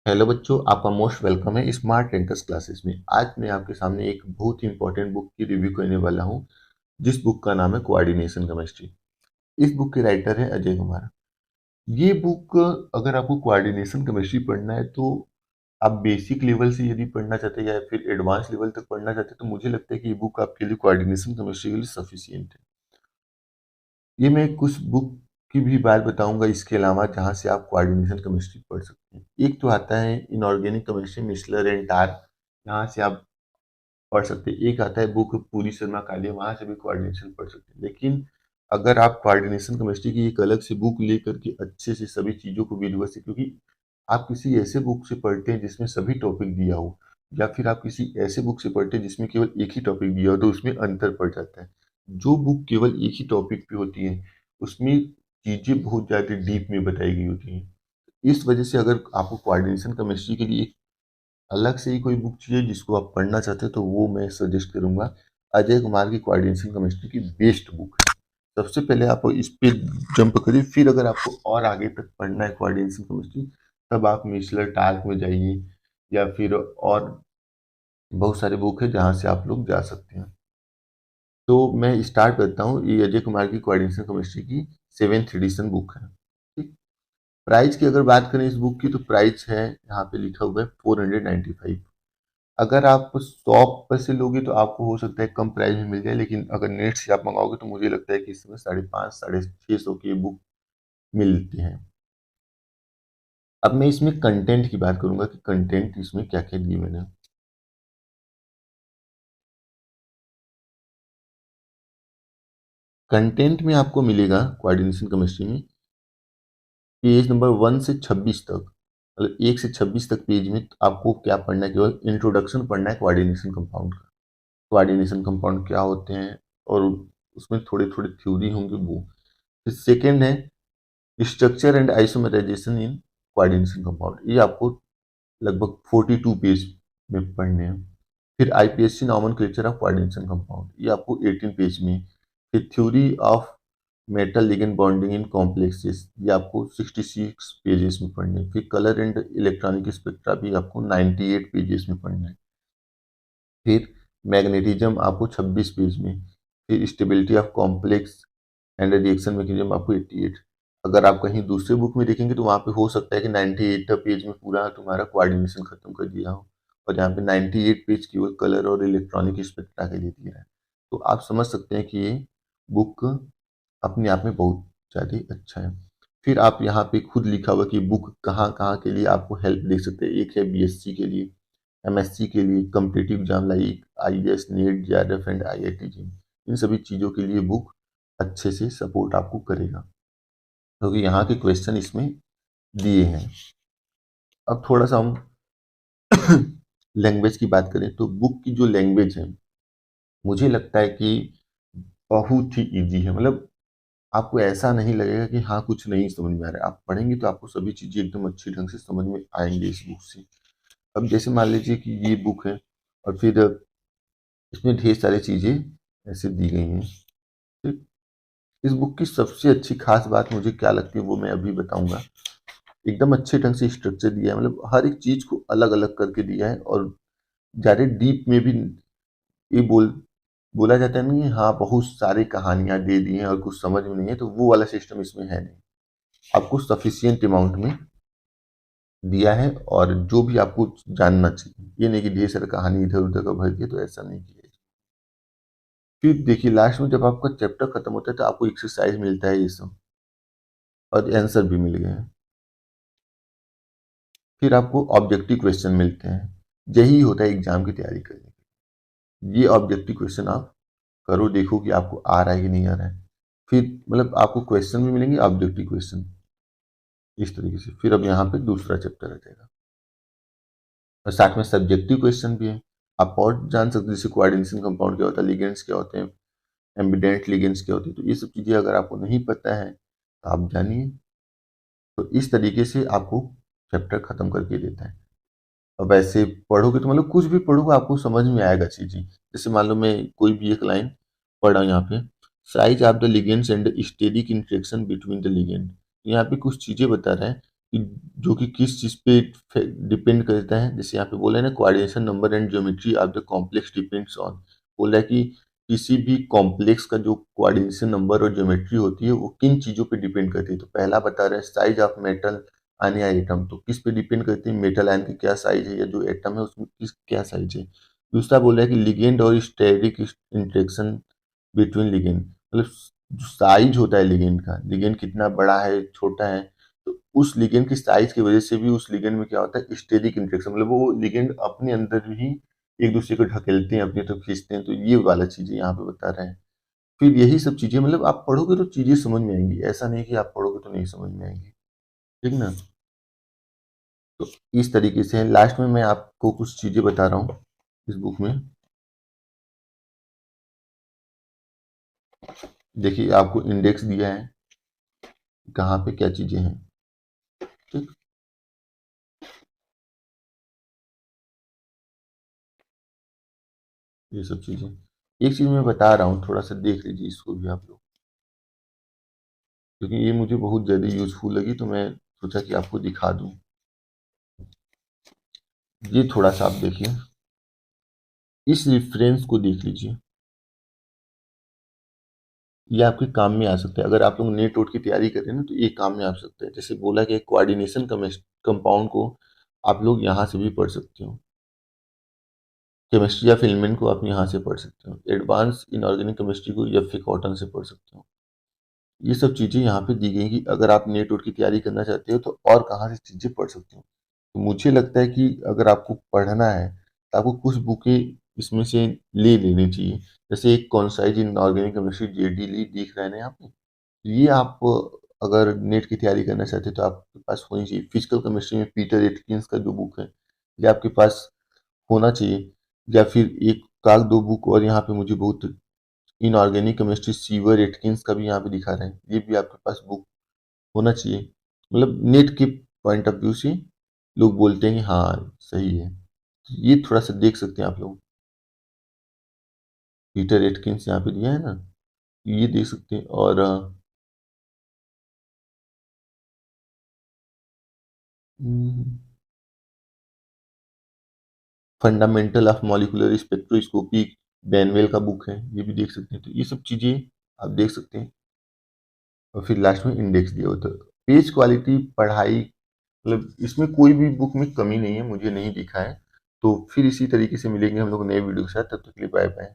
Hello बच्चों, आपका most welcome है स्मार्ट रैंकर्स क्लासेस में। आज मैं आपके सामने एक बहुत ही इंपॉर्टेंट बुक की रिव्यू करने वाला हूं, जिस बुक का नाम है कोऑर्डिनेशन केमिस्ट्री। इस बुक के राइटर है अजय कुमार। ये बुक, अगर आपको कोऑर्डिनेशन केमिस्ट्री पढ़ना है तो आप बेसिक लेवल से यदि पढ़ना चाहते हैं या फिर एडवांस लेवल तक पढ़ना चाहते हैं, तो मुझे लगता है कि ये बुक आपके लिए कोऑर्डिनेशन केमिस्ट्री के लिए सफिशियंट है। ये मैं कुछ बुक की भी बात बताऊंगा इसके अलावा, जहाँ से आप कोऑर्डिनेशन केमिस्ट्री पढ़ सकते हैं। एक तो आता है इनऑर्गेनिक केमिस्ट्री मिशलर एंड टार, यहाँ से आप पढ़ सकते हैं। एक आता है बुक पूरी शर्मा कालिया, वहाँ से भी कोऑर्डिनेशन पढ़ सकते हैं। लेकिन अगर आप कोऑर्डिनेशन केमिस्ट्री की एक अलग से बुक लेकर के अच्छे से सभी चीज़ों को विधिवत से, क्योंकि आप किसी ऐसे बुक से पढ़ते हैं जिसमें सभी टॉपिक दिया हो, या फिर आप किसी ऐसे बुक से पढ़ते हैं जिसमें केवल एक ही टॉपिक दिया हो, तो उसमें अंतर पड़ जाता है। जो बुक केवल एक ही टॉपिक पे होती है, उसमें चीज़ें बहुत ज़्यादा डीप में बताई गई होती हैं। इस वजह से अगर आपको कोऑर्डिनेशन केमिस्ट्री के लिए अलग से ही कोई बुक चाहिए जिसको आप पढ़ना चाहते हो, तो वो मैं सजेस्ट करूंगा। अजय कुमार की कोऑर्डिनेशन केमिस्ट्री की बेस्ट बुक है। सबसे पहले आप इस पे जंप करिए, फिर अगर आपको और आगे तक पढ़ना है कोऑर्डिनेशन केमिस्ट्री, तब आप मिशलर टार्क में जाइए, या फिर और बहुत सारे बुक है जहाँ से आप लोग जा सकते हैं। तो मैं स्टार्ट करता हूँ। ये अजय कुमार की कोऑर्डिनेशन केमिस्ट्री की 7th एडिशन बुक है। ठीक। प्राइस की अगर बात करें इस बुक की, तो प्राइस है यहाँ पे लिखा हुआ है 495। अगर आप शॉप पर से लोगे तो आपको हो सकता है कम प्राइस में मिल जाए, लेकिन अगर नेट से आप मंगाओगे तो मुझे लगता है कि इस समय 550 650 की बुक मिलती है। अब मैं इसमें कंटेंट की बात करूंगा कि कंटेंट इसमें क्या क्या दिए मैंने। कंटेंट में आपको मिलेगा कोऑर्डिनेशन केमिस्ट्री में पेज नंबर 1 से 26 तक, मतलब 1 से 26 तक पेज में आपको क्या पढ़ना है, केवल इंट्रोडक्शन पढ़ना है कोऑर्डिनेशन कंपाउंड का। कोऑर्डिनेशन कंपाउंड क्या होते हैं, और उसमें थोड़े थोड़े थ्योरी होंगे वो। फिर सेकेंड है structure and isomerization in coordination compound, ये आपको लगभग 42 पेज में पढ़ने हैं। फिर IUPAC nomenclature of coordination compound, ये आपको 18 पेज में। फिर theory of metal ligand bonding in complexes, ये आपको 66 पेजेस में पढ़ने हैं। फिर कलर एंड इलेक्ट्रॉनिक स्पेक्ट्रा भी आपको 98 पेजेस में पढ़ना है। फिर मैग्नेटिज्म आपको 26 पेज में। फिर stability of complex and reaction mechanism आपको 88। अगर आप कहीं दूसरे बुक में देखेंगे तो वहाँ पे हो सकता है कि 98 पेज में पूरा तुम्हारा कोऑर्डिनेशन खत्म कर दिया हो, और यहाँ पे 98 पेज केवल कलर और इलेक्ट्रॉनिक स्पेक्ट्रा के लिए दिया है। तो आप समझ सकते हैं कि ये बुक अपने आप में बहुत ज़्यादा अच्छा है। फिर आप यहाँ पे खुद लिखा हुआ कि बुक कहाँ कहाँ के लिए आपको हेल्प दे सकते हैं। एक है बीएससी के लिए, एमएससी के लिए, competitive exam like IAS, NEET, JRF and IIT JEE, इन सभी चीज़ों के लिए बुक अच्छे से सपोर्ट आपको करेगा, क्योंकि यहाँ के क्वेश्चन इसमें दिए हैं। अब थोड़ा सा हम लैंग्वेज की बात करें, तो बुक की जो लैंग्वेज है, मुझे लगता है कि बहुत ही इजी है। मतलब आपको ऐसा नहीं लगेगा कि हाँ कुछ नहीं समझ में आ रहा है। आप पढ़ेंगे तो आपको सभी चीज़ें एकदम अच्छी ढंग से समझ में आएंगे इस बुक से। अब जैसे मान लीजिए कि ये बुक है, और फिर इसमें ढेर सारी चीज़ें ऐसे दी गई हैं। ठीक। इस बुक की सबसे अच्छी खास बात मुझे क्या लगती है वो मैं अभी बताऊंगा। एकदम अच्छे ढंग से स्ट्रक्चर दिया है, मतलब हर एक चीज़ को अलग अलग करके दिया है, और ज़्यादा डीप में भी ये बोला जाता है नहीं, हाँ बहुत सारी कहानियां दे दी हैं और कुछ समझ में नहीं है, तो वो वाला सिस्टम इसमें है नहीं। आपको सफिशियंट अमाउंट में दिया है, और जो भी आपको जानना चाहिए, ये नहीं कि ढेर सारी कहानी इधर उधर का भर दिया, तो ऐसा नहीं किया है। फिर देखिए लास्ट में जब आपका चैप्टर खत्म होता है तो आपको एक्सरसाइज मिलता है ये सब, और आंसर भी मिल गए हैं। फिर आपको ऑब्जेक्टिव क्वेश्चन मिलते हैं। यही होता है एग्जाम की तैयारी करने के। ये ऑब्जेक्टिव क्वेश्चन आप करो, देखो कि आपको आ रहा है कि नहीं आ रहा है। फिर मतलब आपको क्वेश्चन भी मिलेंगे, ऑब्जेक्टिव क्वेश्चन, इस तरीके से। फिर अब यहाँ पे दूसरा चैप्टर आ जाएगा, और साथ में सब्जेक्टिव क्वेश्चन भी है। आप और जान सकते हैं जैसे कोऑर्डिनेशन कंपाउंड क्या होता है, लिगेंड्स क्या होते हैं, एम्बिडेंट लिगेंड्स क्या होते हैं। तो ये सब चीज़ें अगर आपको नहीं पता है तो आप जानिए। तो इस तरीके से आपको चैप्टर खत्म करके देता है। अब ऐसे पढ़ोगे तो मतलब कुछ भी पढ़ोगे आपको समझ में आएगा चीज़ें। जैसे मान लो मैं कोई भी एक लाइन पढ़ा यहाँ पे, size of the ligands and steric interaction between the ligand, यहाँ पे कुछ चीज़ें बता रहा है जो कि किस चीज़ पे डिपेंड करता है। जैसे यहाँ पे बोला है ना, coordination number and geometry of the complex depends on. बोल रहा है कि किसी भी कॉम्प्लेक्स का जो कोऑर्डिनेशन नंबर और ज्योमेट्री होती है वो किन चीज़ों पे डिपेंड करती है। तो पहला बता रहे हैं साइज ऑफ मेटल आयन या एटम, तो किस पे डिपेंड करती है, मेटल आयन की क्या साइज है या जो एटम है उसमें किस क्या साइज है। दूसरा बोल रहा है कि लिगेंड और स्टेरिक इंटरेक्शन बिटवीन लिगेंड, मतलब जो साइज होता है लिगेंड का, लिगेंड कितना बड़ा है छोटा है, तो उस लिगेंड की साइज की वजह से भी उस लिगेंड में क्या होता है, स्टेरिक इंटरेक्शन, मतलब वो लिगेंड अपने अंदर ही एक दूसरे को ढकेलते हैं, अपनी तरफ खींचते हैं। तो ये वाला चीजें यहाँ पे बता रहे हैं। फिर यही सब चीजें, मतलब आप पढ़ोगे तो चीजें समझ में आएंगी, ऐसा नहीं कि आप पढ़ोगे तो नहीं समझ में आएंगी। ठीक ना। तो इस तरीके से लास्ट में मैं आपको कुछ चीजें बता रहा हूँ इस बुक में। देखिए आपको इंडेक्स दिया है, कहाँ पे क्या चीजें हैं। ठीक। ये सब चीजें, एक चीज मैं बता रहा हूँ, थोड़ा सा देख लीजिए इसको भी आप लोग, क्योंकि ये मुझे बहुत ज़्यादा यूजफुल लगी तो मैं सोचा कि आपको दिखा दूं। ये थोड़ा सा आप देखिए, इस रेफरेंस को देख लीजिए, ये आपके काम में आ सकता है। अगर आप लोग नेट वोट की तैयारी कर रहे हैं ना, तो ये काम में आ सकता है। जैसे बोला कि कोऑर्डिनेशन कंपाउंड को आप लोग यहाँ से भी पढ़ सकते हो, केमिस्ट्री या फिल्मेंट को आप यहाँ से पढ़ सकते हो, एडवांस इनऑर्गेनिक केमिस्ट्री को एफ कॉटन से पढ़ सकते हो। ये सब चीज़ें यहाँ पे दी गई कि अगर आप नेट वोट की तैयारी करना चाहते हो तो और कहाँ से चीज़ें पढ़ सकते हो। तो मुझे लगता है कि अगर आपको पढ़ना है तो आपको कुछ बुकें इसमें से ले लेनी चाहिए। जैसे एक concise inorganic chemistry J D Lee दिख रहा है ना यहाँ पे, तो ये आप अगर नेट की तैयारी करना चाहते हैं तो आपके पास होनी चाहिए। फिजिकल केमिस्ट्री में पीटर एटकिंस का जो बुक है ये आपके पास होना चाहिए। या फिर एक काल दो बुक और यहाँ पे मुझे बहुत, इनऑर्गेनिक केमिस्ट्री सीवर एटकिंस का भी यहाँ पे दिखा रहे हैं, ये भी आपके पास बुक होना चाहिए। मतलब नेट के पॉइंट ऑफ व्यू से लोग बोलते हैं कि हाँ सही है। ये थोड़ा सा देख सकते हैं आप लोग, पीटर एटकिंस यहाँ पे दिया है ना, ये देख सकते हैं। और फंडामेंटल ऑफ मॉलिकुलर स्पेक्ट्रोस्कोपी बैनवेल का बुक है, ये भी देख सकते हैं। तो ये सब चीज़ें आप देख सकते हैं। और फिर लास्ट में इंडेक्स दिया होता है। पेज क्वालिटी पढ़ाई, मतलब इसमें कोई भी बुक में कमी नहीं है, मुझे नहीं दिखा है। तो फिर इसी तरीके से मिलेंगे हम लोग नए वीडियो के साथ, तब तक के लिए बाय बाय।